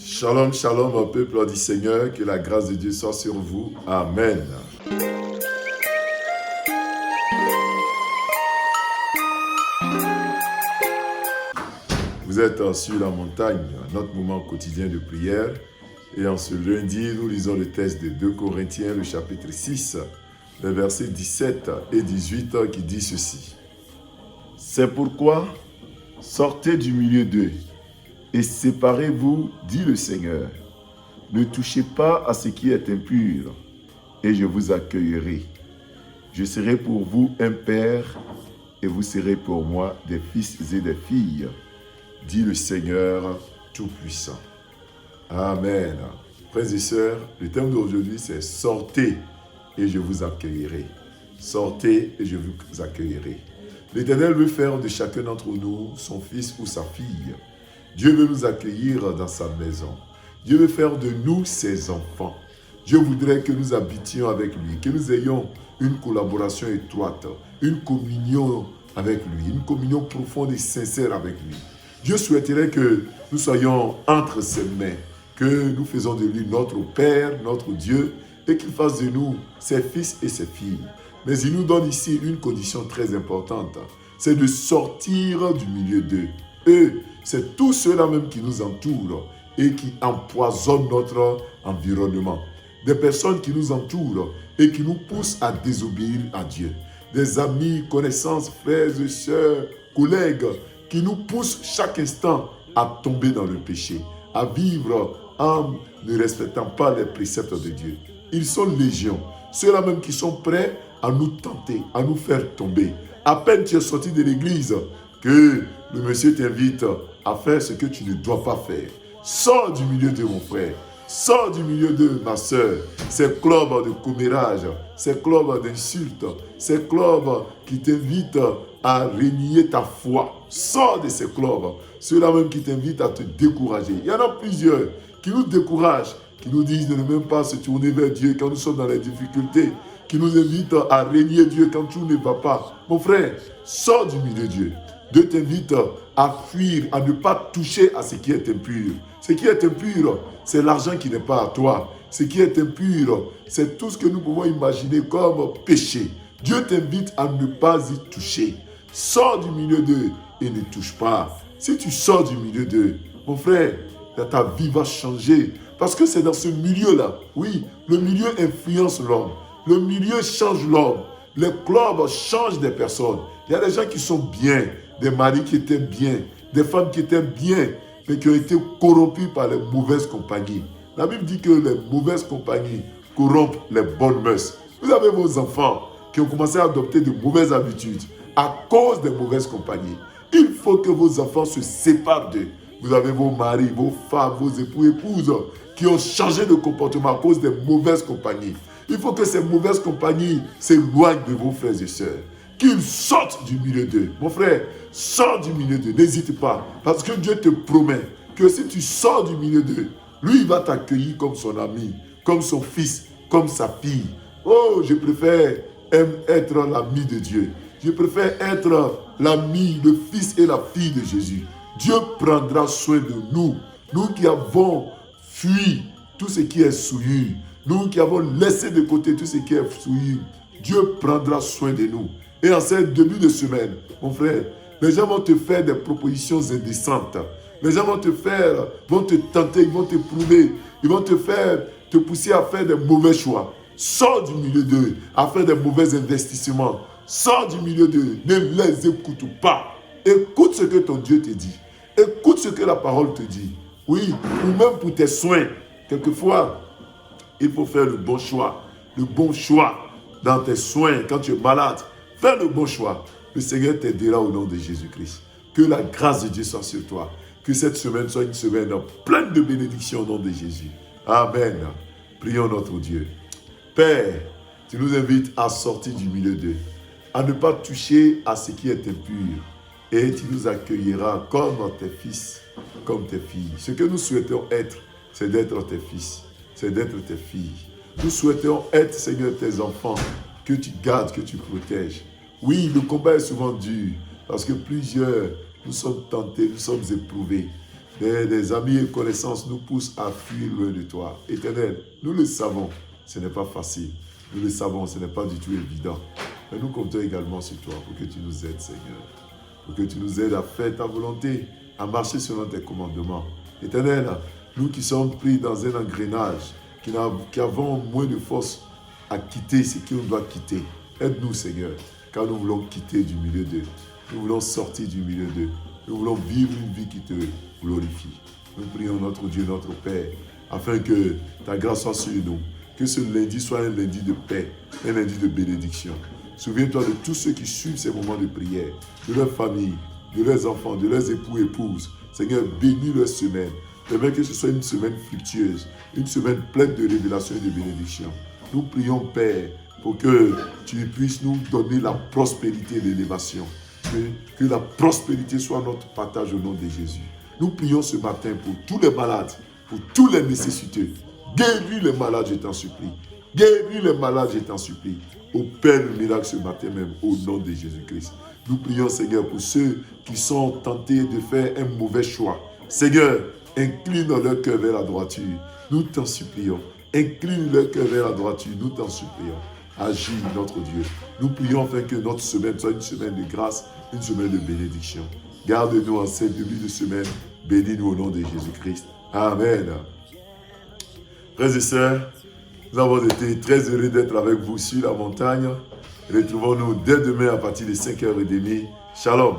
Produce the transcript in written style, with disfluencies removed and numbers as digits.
Shalom, shalom au peuple du Seigneur, que la grâce de Dieu soit sur vous. Amen. Vous êtes sur la montagne, notre moment quotidien de prière. Et en ce lundi, nous lisons le texte de 2 Corinthiens, le chapitre 6, les versets 17 et 18 qui dit ceci. C'est pourquoi, sortez du milieu d'eux et séparez-vous, dit le Seigneur. Ne touchez pas à ce qui est impur, et je vous accueillerai. Je serai pour vous un père, et vous serez pour moi des fils et des filles, dit le Seigneur Tout-Puissant. Amen. Frères et sœurs, le thème d'aujourd'hui c'est « Sortez et je vous accueillerai ». Sortez et je vous accueillerai. L'Éternel veut faire de chacun d'entre nous son fils ou sa fille. Dieu veut nous accueillir dans sa maison. Dieu veut faire de nous ses enfants. Dieu voudrait que nous habitions avec lui, que nous ayons une collaboration étroite, une communion avec lui, une communion profonde et sincère avec lui. Dieu souhaiterait que nous soyons entre ses mains, que nous faisons de lui notre Père, notre Dieu, et qu'il fasse de nous ses fils et ses filles. Mais il nous donne ici une condition très importante, c'est de sortir du milieu d'eux. Eux, c'est tous ceux-là même qui nous entourent et qui empoisonnent notre environnement. Des personnes qui nous entourent et qui nous poussent à désobéir à Dieu. Des amis, connaissances, frères et sœurs, collègues qui nous poussent chaque instant à tomber dans le péché, à vivre en ne respectant pas les préceptes de Dieu. Ils sont légion. Ceux-là même qui sont prêts à nous tenter, à nous faire tomber. À peine tu es sorti de l'église que le monsieur t'invite à faire ce que tu ne dois pas faire. Sors du milieu de mon frère. Sors du milieu de ma soeur. Ces clubs de commérage, ces clubs d'insultes, ces clubs qui t'invitent à renier ta foi. Sors de ces clubs. Ceux-là même qui t'invitent à te décourager. Il y en a plusieurs qui nous découragent, qui nous disent de ne même pas se tourner vers Dieu quand nous sommes dans les difficultés, qui nous invitent à renier Dieu quand tout ne va pas. Mon frère, sors du milieu de Dieu. Dieu t'invite à fuir, à ne pas toucher à ce qui est impur. Ce qui est impur, c'est l'argent qui n'est pas à toi. Ce qui est impur, c'est tout ce que nous pouvons imaginer comme péché. Dieu t'invite à ne pas y toucher. Sors du milieu d'eux et ne touche pas. Si tu sors du milieu d'eux, mon frère, ta vie va changer. Parce que c'est dans ce milieu-là, oui, le milieu influence l'homme. Le milieu change l'homme. Les clubs changent des personnes. Il y a des gens qui sont bien, des maris qui étaient bien, des femmes qui étaient bien, mais qui ont été corrompus par les mauvaises compagnies. La Bible dit que les mauvaises compagnies corrompent les bonnes mœurs. Vous avez vos enfants qui ont commencé à adopter de mauvaises habitudes à cause des mauvaises compagnies. Il faut que vos enfants se séparent d'eux. Vous avez vos maris, vos femmes, vos époux, épouses qui ont changé de comportement à cause des mauvaises compagnies. Il faut que ces mauvaises compagnies s'éloignent de vos frères et sœurs. Qu'ils sortent du milieu d'eux. Mon frère, sors du milieu d'eux. N'hésite pas. Parce que Dieu te promet que si tu sors du milieu d'eux, lui, il va t'accueillir comme son ami, comme son fils, comme sa fille. Oh, je préfère être l'ami de Dieu. Je préfère être l'ami, le fils et la fille de Jésus. Dieu prendra soin de nous. Nous qui avons fui tout ce qui est souillure. Nous qui avons laissé de côté tout ce qui est souillure. Dieu prendra soin de nous. Et en ce début de semaine, mon frère, les gens vont te faire des propositions indécentes. Les gens vont te tenter, ils vont te prouver. Ils vont te pousser à faire des mauvais choix. Sors du milieu d'eux, à faire des mauvais investissements. Sors du milieu d'eux, ne les écoute pas. Écoute ce que ton Dieu te dit. Écoute ce que la parole te dit. Oui, ou même pour tes soins. Quelquefois, il faut faire le bon choix. Le bon choix dans tes soins quand tu es malade. Fais le bon choix. Le Seigneur t'aidera au nom de Jésus-Christ. Que la grâce de Dieu soit sur toi. Que cette semaine soit une semaine pleine de bénédictions au nom de Jésus. Amen. Prions notre Dieu. Père, tu nous invites à sortir du milieu d'eux, à ne pas toucher à ce qui est impur. Et tu nous accueilleras comme tes fils, comme tes filles. Ce que nous souhaitons être, c'est d'être tes fils, c'est d'être tes filles. Nous souhaitons être, Seigneur, tes enfants, que tu gardes, que tu protèges. Oui, le combat est souvent dur, parce que plusieurs, nous sommes tentés, nous sommes éprouvés. des amis et connaissances nous poussent à fuir loin de toi. Éternel, nous le savons, ce n'est pas facile. Nous le savons, ce n'est pas du tout évident. Mais nous comptons également sur toi pour que tu nous aides, Seigneur. Pour que tu nous aides à faire ta volonté, à marcher selon tes commandements. Éternel, nous qui sommes pris dans un engrenage, qui avons moins de force à quitter ce qu'on doit quitter, aide-nous, Seigneur, car nous voulons quitter du milieu d'eux. Nous voulons sortir du milieu d'eux. Nous voulons vivre une vie qui te glorifie. Nous prions notre Dieu, notre Père, afin que ta grâce soit sur nous. Que ce lundi soit un lundi de paix, un lundi de bénédiction. Souviens-toi de tous ceux qui suivent ces moments de prière, de leurs familles, de leurs enfants, de leurs époux et épouses. Seigneur, bénis leur semaine. Permets que ce soit une semaine fructueuse, une semaine pleine de révélations et de bénédictions. Nous prions, Père, pour que tu puisses nous donner la prospérité et l'élévation. Que la prospérité soit notre partage au nom de Jésus. Nous prions ce matin pour tous les malades, pour tous les nécessiteux. Guéris les malades, je t'en supplie. Guéris les malades, je t'en supplie. Opère le miracle ce matin même, au nom de Jésus-Christ. Nous prions, Seigneur, pour ceux qui sont tentés de faire un mauvais choix. Seigneur, incline leur cœur vers la droiture. Nous t'en supplions. Incline leur cœur vers la droiture. Nous t'en supplions. Agis, notre Dieu. Nous prions afin que notre semaine soit une semaine de grâce, une semaine de bénédiction. Garde-nous en cette début de semaine. Bénis-nous au nom de Jésus-Christ. Amen. Frères et sœurs, nous avons été très heureux d'être avec vous sur la montagne. Retrouvons-nous dès demain à partir de 5h30. Shalom.